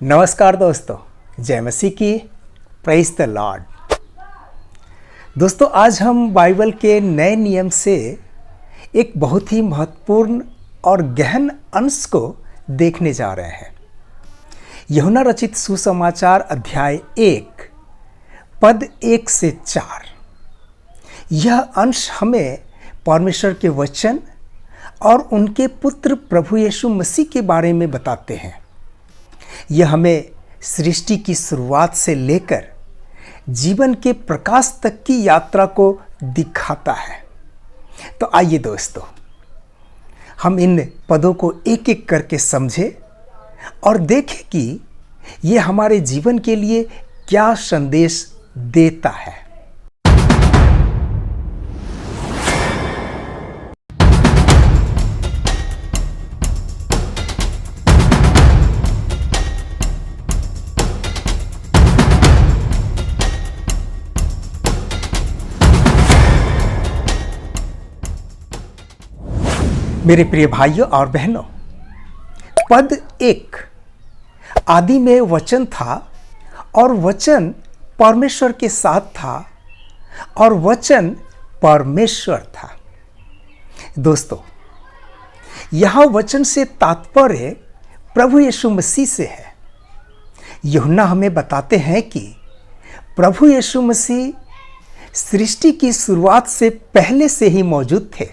नमस्कार दोस्तों, जय मसीह की। Praise the Lord. दोस्तों, आज हम बाइबल के नए नियम से एक बहुत ही महत्वपूर्ण और गहन अंश को देखने जा रहे हैं। यूहन्ना रचित सुसमाचार अध्याय 1 पद 1 से 4। यह अंश हमें परमेश्वर के वचन और उनके पुत्र प्रभु यीशु मसीह के बारे में बताते हैं। यह हमें सृष्टि की शुरुआत से लेकर जीवन के प्रकाश तक की यात्रा को दिखाता है। तो आइए दोस्तों, हम इन पदों को एक एक करके समझें और देखें कि यह हमारे जीवन के लिए क्या संदेश देता है। मेरे प्रिय भाइयों और बहनों, पद 1, आदि में वचन था और वचन परमेश्वर के साथ था और वचन परमेश्वर था। दोस्तों, यहां वचन से तात्पर्य प्रभु यीशु मसीह से है। यूहन्ना हमें बताते हैं कि प्रभु यीशु मसीह सृष्टि की शुरुआत से पहले से ही मौजूद थे।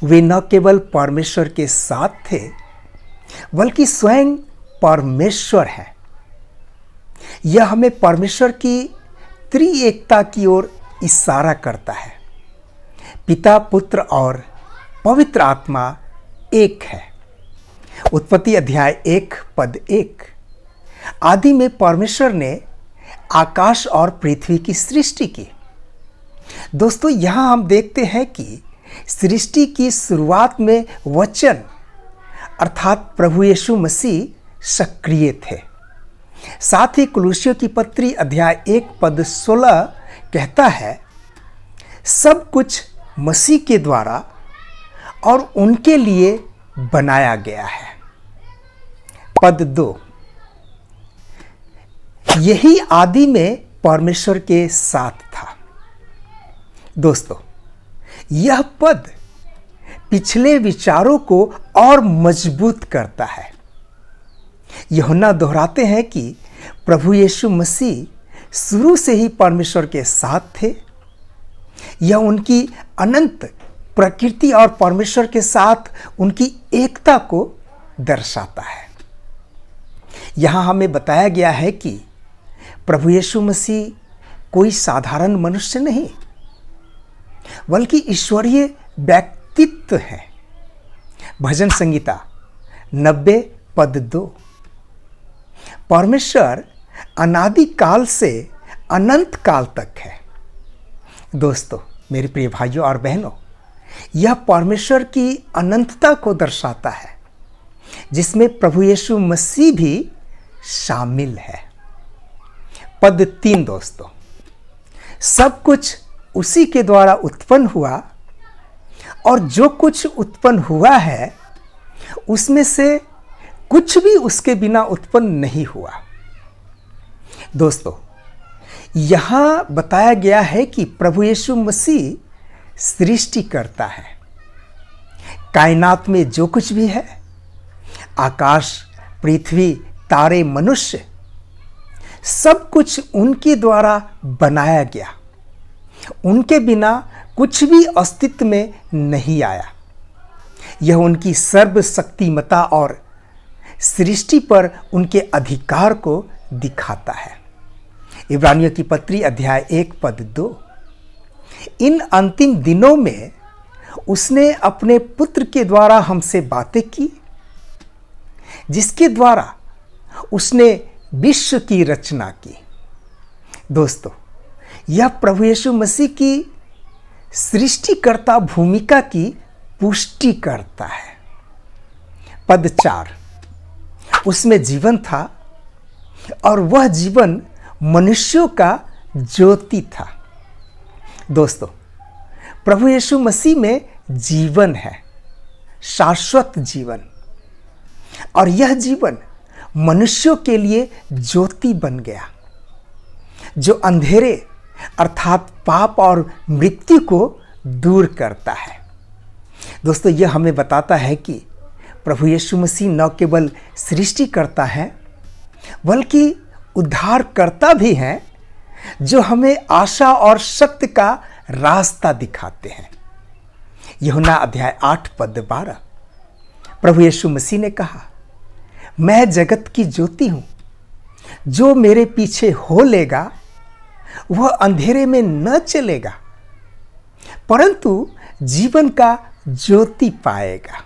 वे न केवल परमेश्वर के साथ थे, बल्कि स्वयं परमेश्वर हैं। यह हमें परमेश्वर की त्रिएकता की ओर इशारा करता है। पिता, पुत्र और पवित्र आत्मा एक है। उत्पत्ति अध्याय 1 पद 1। आदि में परमेश्वर ने आकाश और पृथ्वी की सृष्टि की। दोस्तों, यहां हम देखते हैं कि सृष्टि की शुरुआत में वचन अर्थात प्रभु यीशु मसीह सक्रिय थे। साथ ही कुलुस्सियों की पत्री अध्याय 1 पद 16 कहता है, सब कुछ मसीह के द्वारा और उनके लिए बनाया गया है। पद 2, यही आदि में परमेश्वर के साथ था। दोस्तों, यह पद पिछले विचारों को और मजबूत करता है। यूहन्ना दोहराते हैं कि प्रभु यीशु मसीह शुरू से ही परमेश्वर के साथ थे। यह उनकी अनंत प्रकृति और परमेश्वर के साथ उनकी एकता को दर्शाता है। यहां हमें बताया गया है कि प्रभु यीशु मसीह कोई साधारण मनुष्य नहीं, बल्कि ईश्वरीय व्यक्तित्व है। भजन संगीता 90 पद 2। परमेश्वर अनादि काल से अनंत काल तक है। दोस्तों, मेरे प्रिय भाइयों और बहनों, यह परमेश्वर की अनंतता को दर्शाता है, जिसमें प्रभु यीशु मसीह भी शामिल है। पद 3 दोस्तों, सब कुछ उसी के द्वारा उत्पन्न हुआ और जो कुछ उत्पन्न हुआ है उसमें से कुछ भी उसके बिना उत्पन्न नहीं हुआ। दोस्तों, यहां बताया गया है कि प्रभु यीशु मसीह सृष्टि करता है। कायनात में जो कुछ भी है, आकाश, पृथ्वी, तारे, मनुष्य, सब कुछ उनके द्वारा बनाया गया। उनके बिना कुछ भी अस्तित्व में नहीं आया। यह उनकी सर्वशक्तिमता और सृष्टि पर उनके अधिकार को दिखाता है। इब्रानियों की पत्री अध्याय 1 पद 2। इन अंतिम दिनों में उसने अपने पुत्र के द्वारा हमसे बातें की, जिसके द्वारा उसने विश्व की रचना की। दोस्तों, यह प्रभु यीशु मसीह की सृष्टिकर्ता भूमिका की पुष्टि करता है। पद 4, उसमें जीवन था और वह जीवन मनुष्यों का ज्योति था। दोस्तों, प्रभु यीशु मसीह में जीवन है, शाश्वत जीवन, और यह जीवन मनुष्यों के लिए ज्योति बन गया, जो अंधेरे अर्थात पाप और मृत्यु को दूर करता है। दोस्तों, यह हमें बताता है कि प्रभु यीशु मसीह न केवल सृष्टि करता है बल्कि उद्धारकर्ता भी हैं, जो हमें आशा और सत्य का रास्ता दिखाते हैं। यूहन्ना अध्याय 8 पद 12, प्रभु यीशु मसीह ने कहा, मैं जगत की ज्योति हूं, जो मेरे पीछे हो लेगा वह अंधेरे में न चलेगा परंतु जीवन का ज्योति पाएगा।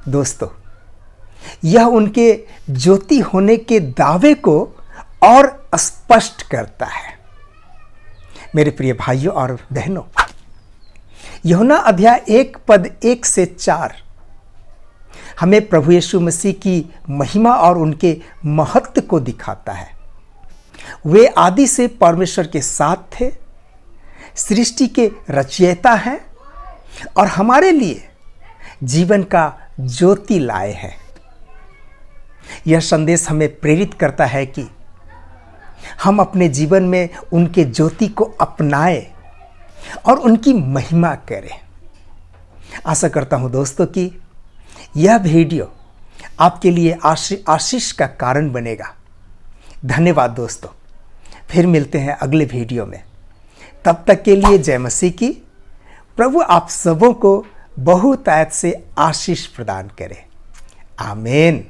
दोस्तों, यह उनके ज्योति होने के दावे को और स्पष्ट करता है। मेरे प्रिय भाइयों और बहनों, यूहन्ना अध्याय 1 पद 1 से 4 हमें प्रभु यीशु मसीह की महिमा और उनके महत्व को दिखाता है। वे आदि से परमेश्वर के साथ थे, सृष्टि के रचयिता हैं और हमारे लिए जीवन का ज्योति लाए हैं। यह संदेश हमें प्रेरित करता है कि हम अपने जीवन में उनके ज्योति को अपनाएं और उनकी महिमा करें। आशा करता हूं दोस्तों कि यह वीडियो आपके लिए आशीष का कारण बनेगा। धन्यवाद दोस्तों, फिर मिलते हैं अगले वीडियो में। तब तक के लिए जय मसीह की। प्रभु आप सबों को बहुतायत से आशीष प्रदान करे। आमीन।